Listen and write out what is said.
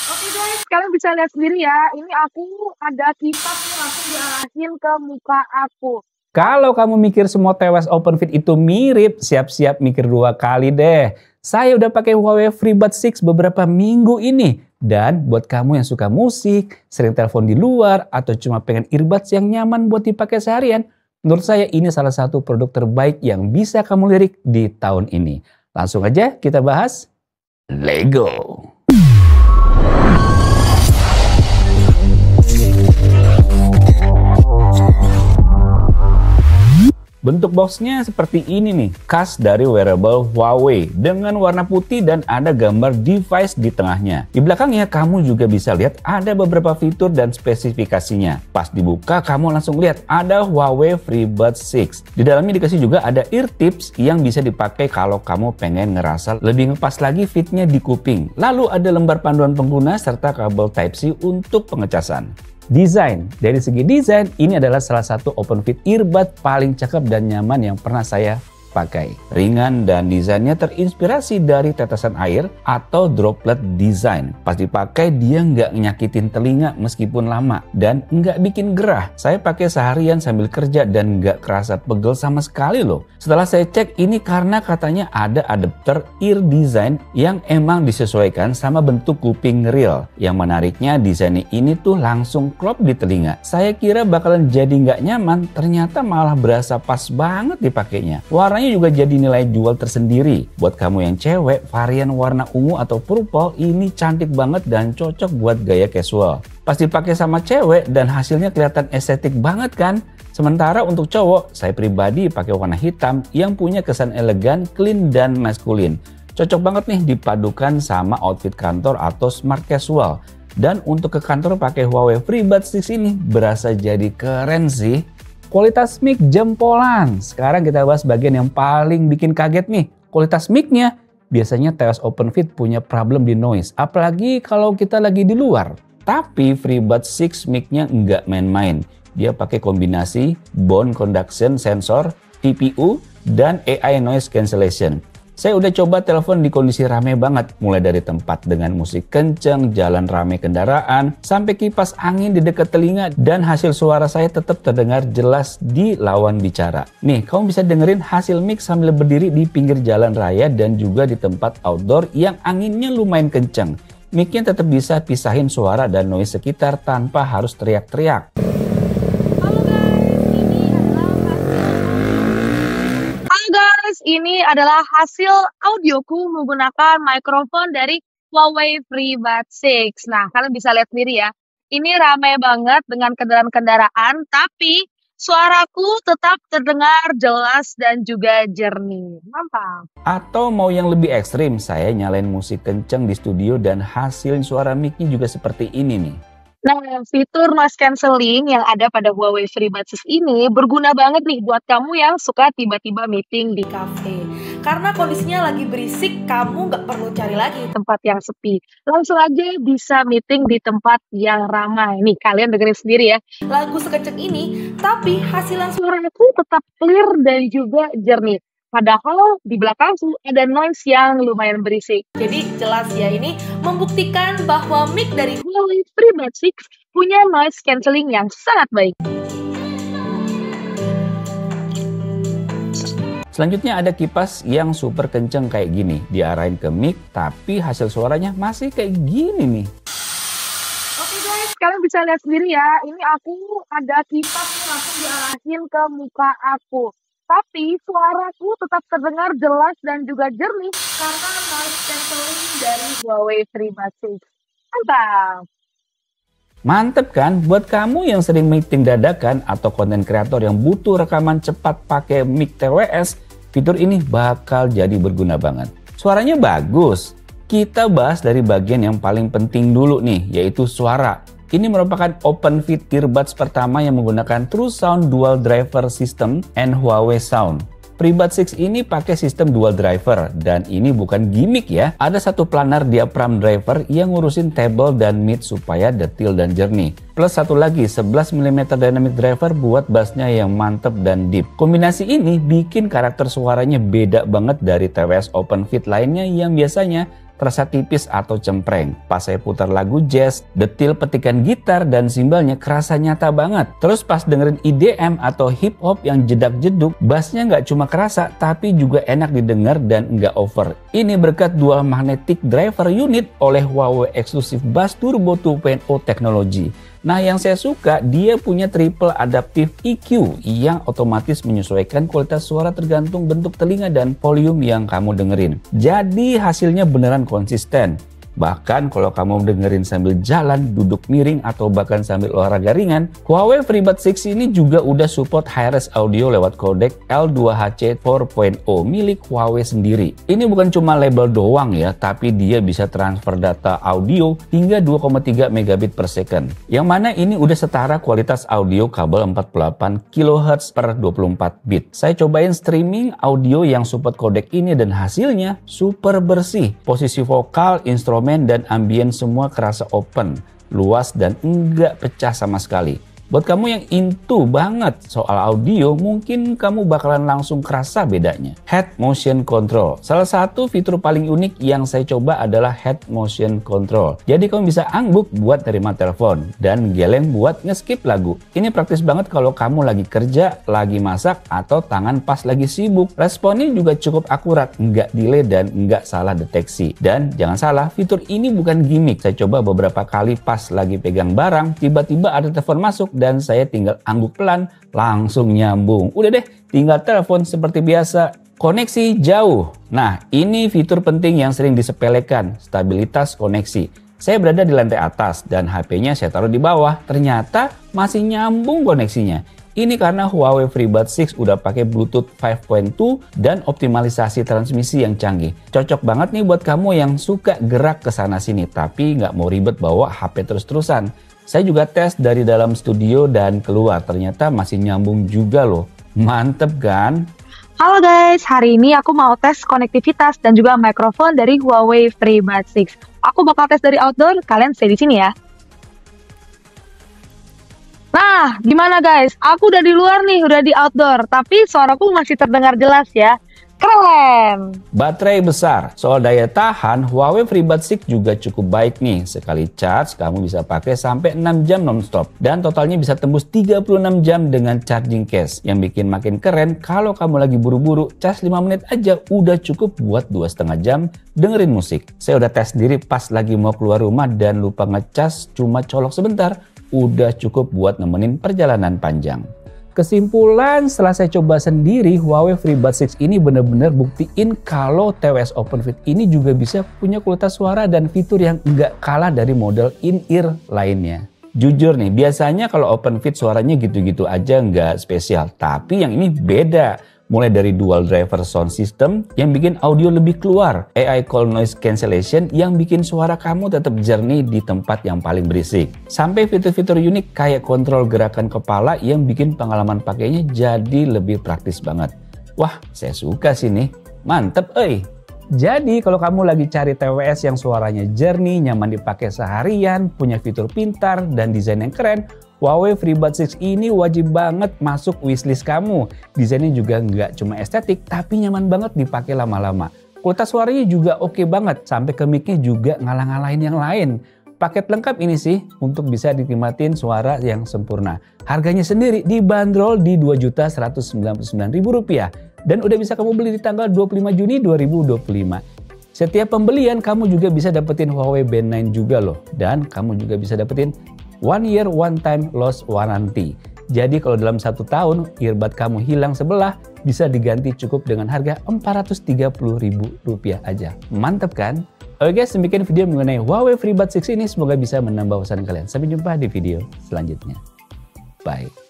Oke guys, kalian bisa lihat sendiri ya. Ini aku ada kipas nih langsung diarahin ke muka aku. Kalau kamu mikir semua TWS OpenFit itu mirip, siap-siap mikir 2 kali deh. Saya udah pakai Huawei FreeBuds 6 beberapa minggu ini. Dan buat kamu yang suka musik, sering telepon di luar, atau cuma pengen earbuds yang nyaman buat dipakai seharian, menurut saya ini salah satu produk terbaik yang bisa kamu lirik di tahun ini. Langsung aja kita bahas. Lego. Bentuk boxnya seperti ini nih, khas dari wearable Huawei dengan warna putih dan ada gambar device di tengahnya. Di belakangnya kamu juga bisa lihat ada beberapa fitur dan spesifikasinya. Pas dibuka kamu langsung lihat ada Huawei FreeBuds 6. Di dalamnya dikasih juga ada ear tips yang bisa dipakai kalau kamu pengen ngerasa lebih ngepas lagi fitnya di kuping. Lalu ada lembar panduan pengguna serta kabel Type-C untuk pengecasan. Desain, dari segi desain ini adalah salah satu OpenFit earbud paling cakep dan nyaman yang pernah saya pakai. Ringan dan desainnya terinspirasi dari tetesan air atau droplet design. Pas dipakai dia nggak nyakitin telinga meskipun lama dan nggak bikin gerah. Saya pakai seharian sambil kerja dan nggak kerasa pegel sama sekali loh. Setelah saya cek ini karena katanya ada adapter ear design yang emang disesuaikan sama bentuk kuping real. Yang menariknya desainnya ini tuh langsung klop di telinga. Saya kira bakalan jadi nggak nyaman, ternyata malah berasa pas banget dipakainya. Warnanya juga jadi nilai jual tersendiri. Buat kamu yang cewek, varian warna ungu atau purple ini cantik banget dan cocok buat gaya casual. Pas dipakai sama cewek dan hasilnya kelihatan estetik banget kan? Sementara untuk cowok, saya pribadi pakai warna hitam yang punya kesan elegan, clean, dan maskulin. Cocok banget nih dipadukan sama outfit kantor atau smart casual. Dan untuk ke kantor pakai Huawei FreeBuds 6 ini berasa jadi keren sih. Kualitas mic jempolan. Sekarang kita bahas bagian yang paling bikin kaget nih. Kualitas mic-nya. Biasanya TWS OpenFit punya problem di noise. Apalagi kalau kita lagi di luar. Tapi FreeBuds 6 mic-nya nggak main-main. Dia pakai kombinasi bone conduction sensor, TPU, dan AI noise cancellation. Saya udah coba telepon di kondisi rame banget, mulai dari tempat dengan musik kenceng, jalan rame kendaraan, sampai kipas angin di dekat telinga, dan hasil suara saya tetap terdengar jelas di lawan bicara. Nih, kamu bisa dengerin hasil mix sambil berdiri di pinggir jalan raya dan juga di tempat outdoor yang anginnya lumayan kenceng. Mic-nya tetap bisa pisahin suara dan noise sekitar tanpa harus teriak-teriak. Ini adalah hasil audioku menggunakan mikrofon dari Huawei FreeBuds 6. Nah, kalian bisa lihat sendiri ya. Ini ramai banget dengan kendaraan-kendaraan, tapi suaraku tetap terdengar jelas dan juga jernih. Mantap. Atau mau yang lebih ekstrim, saya nyalain musik kenceng di studio dan hasil suara mic-nya juga seperti ini nih. Nah, fitur noise cancelling yang ada pada Huawei FreeBuds ini berguna banget nih buat kamu yang suka tiba-tiba meeting di cafe. Karena kondisinya lagi berisik, kamu nggak perlu cari lagi tempat yang sepi. Langsung aja bisa meeting di tempat yang ramai. Nih, kalian dengerin sendiri ya. lagu sekenceng ini, tapi hasilan Suaraku tetap clear dan juga jernih. Padahal di belakangku ada noise yang lumayan berisik. jadi jelas ya, ini membuktikan bahwa mic dari Huawei FreeBuds 6 punya noise cancelling yang sangat baik. Selanjutnya ada kipas yang super kenceng kayak gini. Diarahin ke mic, tapi hasil suaranya masih kayak gini nih. Oke guys, kalian bisa lihat sendiri ya. Ini aku ada kipas nih langsung diarahin ke muka aku. Tapi suaraku tetap terdengar jelas dan juga jernih karena noise cancelling dari Huawei FreeBuds 6. Mantap! Mantep kan? Buat kamu yang sering meeting dadakan atau konten kreator yang butuh rekaman cepat pakai mic TWS, fitur ini bakal jadi berguna banget. Suaranya bagus. Kita bahas dari bagian yang paling penting dulu nih, yaitu suara. Ini merupakan OpenFit earbuds pertama yang menggunakan TrueSound Dual Driver System and Huawei Sound. FreeBuds 6 ini pakai sistem dual driver dan ini bukan gimmick ya. Ada satu planar diaphragm driver yang ngurusin treble dan mid supaya detail dan jernih. Plus satu lagi 11 mm dynamic driver buat bassnya yang mantep dan deep. Kombinasi ini bikin karakter suaranya beda banget dari TWS OpenFit lainnya yang biasanya terasa tipis atau cempreng. Pas saya putar lagu jazz, detil petikan gitar dan simbalnya kerasa nyata banget. Terus pas dengerin EDM atau hip hop yang jedak-jeduk, bassnya nggak cuma kerasa tapi juga enak didengar dan nggak over. Ini berkat dual magnetic driver unit oleh Huawei Exclusive Bass Turbo 2.0 teknologi. Nah, yang saya suka, dia punya triple adaptive EQ yang otomatis menyesuaikan kualitas suara tergantung bentuk telinga dan volume yang kamu dengerin. Jadi hasilnya beneran konsisten. Bahkan kalau kamu dengerin sambil jalan, duduk miring, atau bahkan sambil olahraga ringan, Huawei FreeBuds 6 ini juga udah support high-res audio lewat kodek L2HC 4.0 milik Huawei sendiri. Ini bukan cuma label doang ya, tapi dia bisa transfer data audio hingga 2,3 megabit per second. Yang mana ini udah setara kualitas audio kabel 48 kHz per 24 bit. Saya cobain streaming audio yang support kodek ini dan hasilnya super bersih. Posisi vokal, instrumen, dan ambien semua kerasa open, luas, dan enggak pecah sama sekali. Buat kamu yang into banget soal audio, mungkin kamu bakalan langsung kerasa bedanya. Head Motion Control. Salah satu fitur paling unik yang saya coba adalah Head Motion Control. Jadi kamu bisa angbuk buat terima telepon dan geleng buat nge-skip lagu. Ini praktis banget kalau kamu lagi kerja, lagi masak, atau tangan pas lagi sibuk. Responnya juga cukup akurat, nggak delay dan nggak salah deteksi. Dan jangan salah, fitur ini bukan gimmick. Saya coba beberapa kali pas lagi pegang barang, tiba-tiba ada telepon masuk dan saya tinggal angguk pelan, langsung nyambung. Udah deh, tinggal telepon seperti biasa. Koneksi jauh. Nah, ini fitur penting yang sering disepelekan, stabilitas koneksi. Saya berada di lantai atas dan HP-nya saya taruh di bawah. Ternyata masih nyambung koneksinya. Ini karena Huawei FreeBuds 6 udah pakai Bluetooth 5.2 dan optimalisasi transmisi yang canggih. Cocok banget nih buat kamu yang suka gerak ke sana sini tapi nggak mau ribet bawa HP terus-terusan. Saya juga tes dari dalam studio dan keluar, ternyata masih nyambung juga loh. Mantep kan? Halo guys, hari ini aku mau tes konektivitas dan juga mikrofon dari Huawei FreeBuds 6. Aku bakal tes dari outdoor, kalian stay di sini ya. Nah, gimana guys? Aku udah di luar nih, udah di outdoor, tapi suaraku masih terdengar jelas ya. Keren! Baterai besar. Soal daya tahan, Huawei FreeBuds 6 juga cukup baik nih. Sekali charge, kamu bisa pakai sampai 6 jam non-stop. Dan totalnya bisa tembus 36 jam dengan charging case. Yang bikin makin keren, kalau kamu lagi buru-buru, charge 5 menit aja udah cukup buat 2,5 jam dengerin musik. Saya udah tes sendiri pas lagi mau keluar rumah dan lupa ngecas, cuma colok sebentar. Udah cukup buat nemenin perjalanan panjang. Kesimpulan setelah saya coba sendiri, Huawei FreeBuds 6 ini benar-benar buktiin kalau TWS OpenFit ini juga bisa punya kualitas suara dan fitur yang nggak kalah dari model in-ear lainnya. Jujur nih, biasanya kalau OpenFit suaranya gitu-gitu aja nggak spesial. Tapi yang ini beda. Mulai dari dual driver sound system yang bikin audio lebih keluar, AI call noise cancellation yang bikin suara kamu tetap jernih di tempat yang paling berisik, sampai fitur-fitur unik kayak kontrol gerakan kepala yang bikin pengalaman pakainya jadi lebih praktis banget. Wah, saya suka sih nih. Mantep, Jadi kalau kamu lagi cari TWS yang suaranya jernih, nyaman dipakai seharian, punya fitur pintar, dan desain yang keren, Huawei FreeBuds 6 ini wajib banget masuk wishlist kamu. Desainnya juga nggak cuma estetik, tapi nyaman banget dipakai lama-lama. Kualitas suaranya juga oke banget, sampai ke mic-nya juga ngalah-ngalahin yang lain. Paket lengkap ini sih untuk bisa dinikmatin suara yang sempurna. Harganya sendiri dibanderol di Rp2.199.000 dan udah bisa kamu beli di tanggal 25 Juni 2025. Setiap pembelian kamu juga bisa dapetin Huawei Band 9 juga loh, dan kamu juga bisa dapetin 1 year one time loss warranty. Jadi kalau dalam 1 tahun earbud kamu hilang sebelah, bisa diganti cukup dengan harga Rp430.000 aja. Mantap kan? Oke guys, demikian video mengenai Huawei FreeBuds 6 ini. Semoga bisa menambah wawasan kalian. Sampai jumpa di video selanjutnya. Bye.